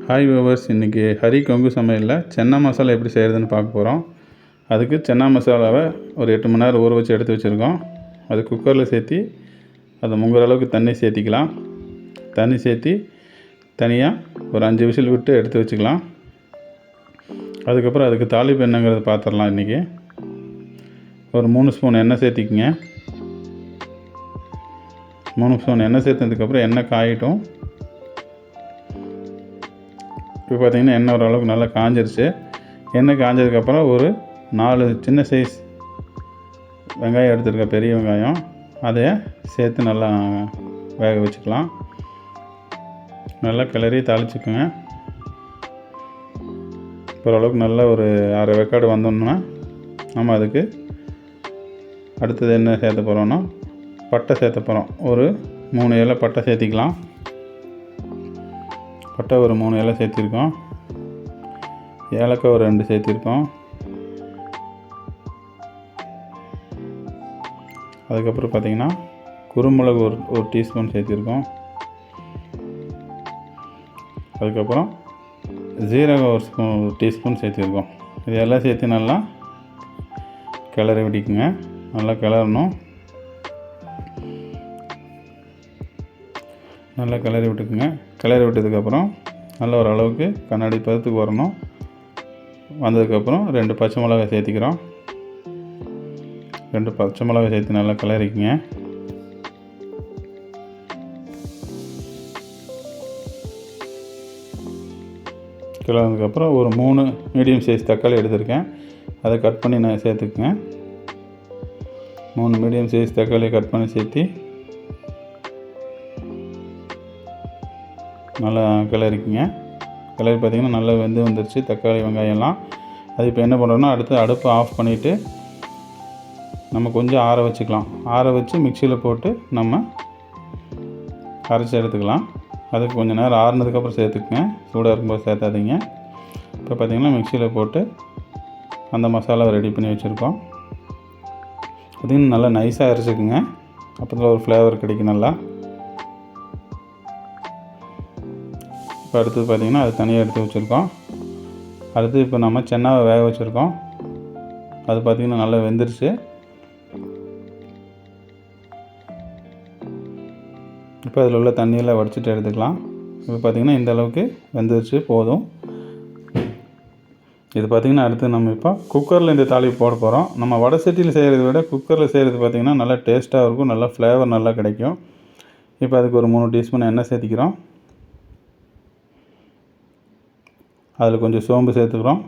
Hi viewers, இன்றைக்கி ஹரி கொங்கு சமையலில் சென்னா மசாலா எப்படி செய்கிறதுன்னு பார்க்க போகிறோம். அதுக்கு சென்னா மசாலாவை ஒரு 8 மணி நேரம் ஊற வச்சு எடுத்து வச்சுருக்கோம். அது குக்கரில் சேர்த்தி அதை முங்குற அளவுக்கு தண்ணி சேர்த்திக்கலாம். தண்ணி சேர்த்தி தனியாக ஒரு 5 விசில் விட்டு எடுத்து வச்சுக்கலாம். அதுக்கப்புறம் அதுக்கு தாளிப்பு என்னங்கிறத பார்த்துடலாம். இன்றைக்கி ஒரு 3 ஸ்பூன் எண்ணெய் சேர்த்திக்குங்க. 3 ஸ்பூன் எண்ணெய் சேர்த்ததுக்கப்புறம் எண்ணெய் காயட்டும். இப்போ பார்த்திங்கன்னா எண்ணெய் ஓரளவுக்கு நல்லா காஞ்சிருச்சு. எண்ணெய் காஞ்சதுக்கப்புறம் ஒரு 4 சின்ன சைஸ் வெங்காயம் எடுத்துருக்கேன், பெரிய வெங்காயம். அதை சேர்த்து நல்லா வேக வச்சுக்கலாம். நல்லா கிளறி தாளிச்சுக்குங்க. ஓரளவுக்கு நல்லா ஒரு அரை வேக்காடு வந்தோம்னா நம்ம அதுக்கு அடுத்தது என்ன சேர்த்த போகிறோன்னா பட்டை சேர்த்த போகிறோம். ஒரு 3 இலை பட்டை சேர்த்திக்கலாம். பட்டை ஒரு 3 இலை சேர்த்திருக்கோம். ஏலக்காய் ஒரு 2 சேர்த்திருக்கோம். அதுக்கப்புறம் பார்த்திங்கன்னா குருமிளகு ஒரு டீஸ்பூன் சேர்த்திருக்கோம். அதுக்கப்புறம் ஜீரகம் ஒரு டீஸ்பூன் சேர்த்திருக்கோம். இதெல்லாம் சேர்த்து நல்லா கிளறி விட்டுக்குங்க. நல்லா கிளறணும். நல்லா கிளறி விட்டுக்குங்க. கிளறி விட்டதுக்கப்புறம் நல்ல ஒரு அளவுக்கு கண்ணாடி பதத்துக்கு வரணும். வந்ததுக்கப்புறம் 2 பச்சை மிளகாய் சேர்த்திக்கிறோம். 2 பச்சை மிளகாய் சேர்த்து நல்லா கிளறிக்குங்க. கிளறினதுக்கப்புறம் ஒரு 3 மீடியம் சைஸ் தக்காளி எடுத்திருக்கேன். அதை கட் பண்ணி நான் சேர்த்துக்குங்க. 3 மீடியம் சைஸ் தக்காளியை கட் பண்ணி சேர்த்தி நல்லா கிளறிக்குங்க. கிளறி பார்த்திங்கன்னா நல்லா வெந்து வந்துருச்சு தக்காளி வெங்காயம்லாம். அது இப்போ என்ன பண்ணுறோன்னா அடுத்து அடுப்பை ஆஃப் பண்ணிவிட்டு நம்ம கொஞ்சம் ஆற வச்சுக்கலாம். ஆற வச்சு மிக்சியில் போட்டு நம்ம அரைச்சி எடுத்துக்கலாம். அதுக்கு கொஞ்சம் நேரம் ஆறுனதுக்கப்புறம் சேர்த்துக்குங்க. சூடாக இருக்கும்போது சேர்த்தாதீங்க. இப்போ பார்த்திங்கன்னா மிக்சியில் போட்டு அந்த மசாலாவை ரெடி பண்ணி வச்சுருக்கோம். பார்த்திங்கன்னா நல்லா நைஸாக அரைச்சிக்குங்க. அப்போ தான் ஒரு ஃப்ளேவர் கிடைக்கும் நல்லா. இப்போ அடுத்தது பார்த்திங்கன்னா அது தனியாக எடுத்து வச்சுருக்கோம். அடுத்து இப்போ நம்ம சென்னாவை வேக வச்சுருக்கோம். அது பார்த்திங்கன்னா நல்லா வெந்துருச்சு. இப்போ அதில் உள்ள தண்ணியெல்லாம் வடிச்சிட்டு எடுத்துக்கலாம். இப்போ பார்த்திங்கன்னா இந்த அளவுக்கு வெந்துருச்சு, போதும். இது பார்த்திங்கன்னா அடுத்து நம்ம இப்போ குக்கரில் இந்த தாளிப்பு போட போகிறோம். நம்ம வடை சட்டியில் செய்கிறத விட குக்கரில் செய்கிறது பார்த்திங்கன்னா நல்லா டேஸ்ட்டாக இருக்கும், நல்லா ஃப்ளேவர் நல்லா கிடைக்கும். இப்போ அதுக்கு ஒரு 3 டீஸ்பூன் எண்ணெய் சேர்த்திக்கிறோம். அதில் கொஞ்சம் சோம்பு சேர்த்துக்கிறோம்.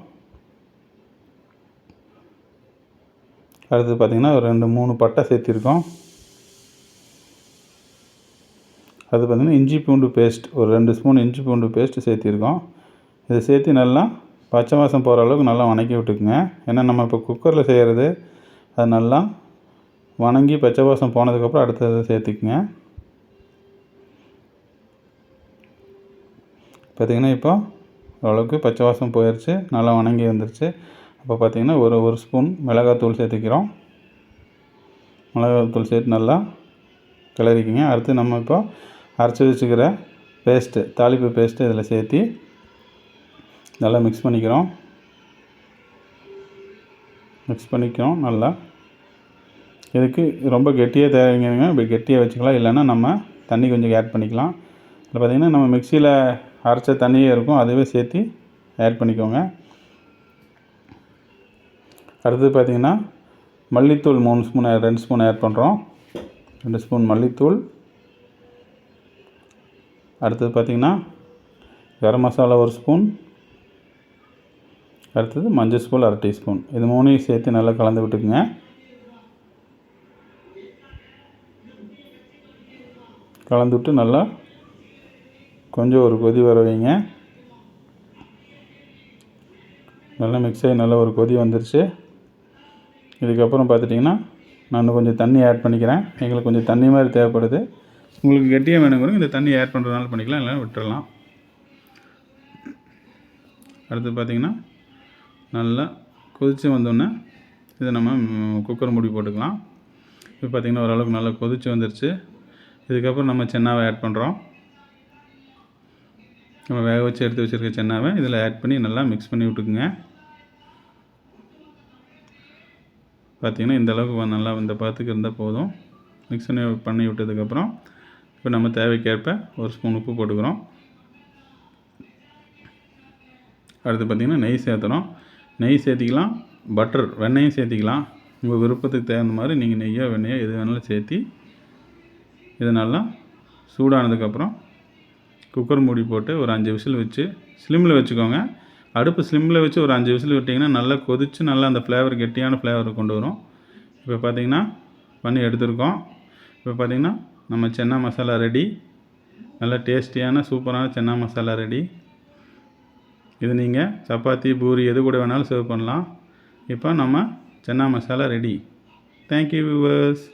அடுத்து பார்த்திங்கன்னா ஒரு 2-3 பட்டை சேர்த்திருக்கோம். அது பார்த்திங்கன்னா இஞ்சி பூண்டு பேஸ்ட் ஒரு 2 ஸ்பூன் இஞ்சி பூண்டு பேஸ்ட்டு சேர்த்திருக்கோம். இதை சேர்த்து நல்லா பச்சை வாசம் போகிற அளவுக்கு நல்லா வணக்கி விட்டுக்குங்க. ஏன்னா நம்ம இப்போ குக்கரில் செய்கிறது அது நல்லா வணங்கி பச்சை வாசம் போனதுக்கப்புறம் அடுத்ததை சேர்த்துக்குங்க. பார்த்திங்கன்னா இப்போ ஓரளவுக்கு பச்சை வாசம் போயிடுச்சு, நல்லா வணங்கி வந்துருச்சு. அப்போ பார்த்திங்கன்னா ஒரு ஸ்பூன் மிளகாத்தூள் சேர்த்துக்கிறோம். மிளகாத்தூள் சேர்த்து நல்லா கிளறிக்கிங்க. அடுத்து நம்ம இப்போ அரைச்சி வச்சுக்கிற பேஸ்ட்டு, தாளிப்பு பேஸ்ட்டு இதில் சேர்த்தி நல்லா மிக்ஸ் பண்ணிக்கிறோம். நல்லா. இதுக்கு ரொம்ப கெட்டியாக தேவைங்க, இப்படி கெட்டியாக வச்சுக்கலாம். இல்லைன்னா நம்ம தண்ணி கொஞ்சம் ஆட் பண்ணிக்கலாம். இதில் பார்த்திங்கன்னா நம்ம மிக்சியில் அரைச்ச தண்ணியே இருக்கும், அதுவே சேர்த்து ஆட் பண்ணிக்கோங்க. அடுத்தது பார்த்திங்கன்னா மல்லித்தூள் 2 ஸ்பூன் ஆட் பண்ணுறோம். 2 ஸ்பூன் மல்லித்தூள். அடுத்தது பார்த்திங்கன்னா கரம் மசாலா 1 ஸ்பூன். அடுத்தது மஞ்சள் தூள் 1/2 டீஸ்பூன். இது 3ஐயும் சேர்த்து நல்லா கலந்து விட்டுக்குங்க. கலந்து விட்டு நல்லா கொஞ்சம் ஒரு கொதி வர வைங்க. நல்லா மிக்ஸ் ஆகி நல்லா ஒரு கொதி வந்துருச்சு. இதுக்கப்புறம் பார்த்துட்டிங்கன்னா நான் கொஞ்சம் தண்ணி ஆட் பண்ணிக்கிறேன். எங்களுக்கு கொஞ்சம் தண்ணி மாதிரி தேவைப்படுது. உங்களுக்கு கெட்டியாக வேணுங்கிறவங்க இந்த தண்ணி ஆட் பண்ணுறதுனால பண்ணிக்கலாம், இல்லைன்னா விட்டுறலாம். அடுத்து பார்த்திங்கன்னா நல்லா கொதித்து வந்தோடனே இதை நம்ம குக்கர் மூடி போட்டுக்கலாம். இப்போ பார்த்திங்கன்னா ஓரளவுக்கு நல்லா கொதித்து வந்துருச்சு. இதுக்கப்புறம் நம்ம சென்னாவை ஆட் பண்ணுறோம். நம்ம வேக வச்சு எடுத்து வச்சுருக்க சென்னாவை இதில் ஆட் பண்ணி நல்லா மிக்ஸ் பண்ணி விட்டுக்குங்க. பார்த்திங்கன்னா இந்த அளவுக்கு நல்லா இந்த பதத்துக்கு இருந்தால் போதும். மிக்ஸ் பண்ணி விட்டதுக்கப்புறம் இப்போ நம்ம தேவைக்கேற்ப ஒரு ஸ்பூன் உப்பு போட்டுக்கிறோம். அடுத்து பார்த்திங்கன்னா நெய் சேர்த்துறோம். நெய் சேர்த்திக்கலாம், பட்டர் வெண்ணெயும் சேர்த்திக்கலாம். உங்கள் விருப்பத்துக்கு தகுந்த மாதிரி நீங்கள் நெய்யோ வெண்ணெயோ எது வேணாலும் சேர்த்தி இதை நல்லா சூடானதுக்கப்புறம் குக்கர் மூடி போட்டு ஒரு 5 விசில் வச்சு ஸ்லிம்மில் வச்சுக்கோங்க. அடுப்பு ஸ்லிம்மில் வச்சு ஒரு 5 விசில் விட்டிங்கன்னா நல்லா கொதித்து நல்லா அந்த ஃப்ளேவர் கெட்டியான ஃப்ளேவர் கொண்டு வரும். இப்போ பார்த்திங்கன்னா பண்ணி எடுத்துருக்கோம். இப்போ பார்த்திங்கன்னா நம்ம சென்னா மசாலா ரெடி. நல்ல டேஸ்டியான சூப்பரான சென்னா மசாலா ரெடி. இது நீங்கள் சப்பாத்தி பூரி எது கூட வேணாலும் சர்வ் பண்ணலாம். இப்போ நம்ம சென்னா மசாலா ரெடி. Thank you viewers.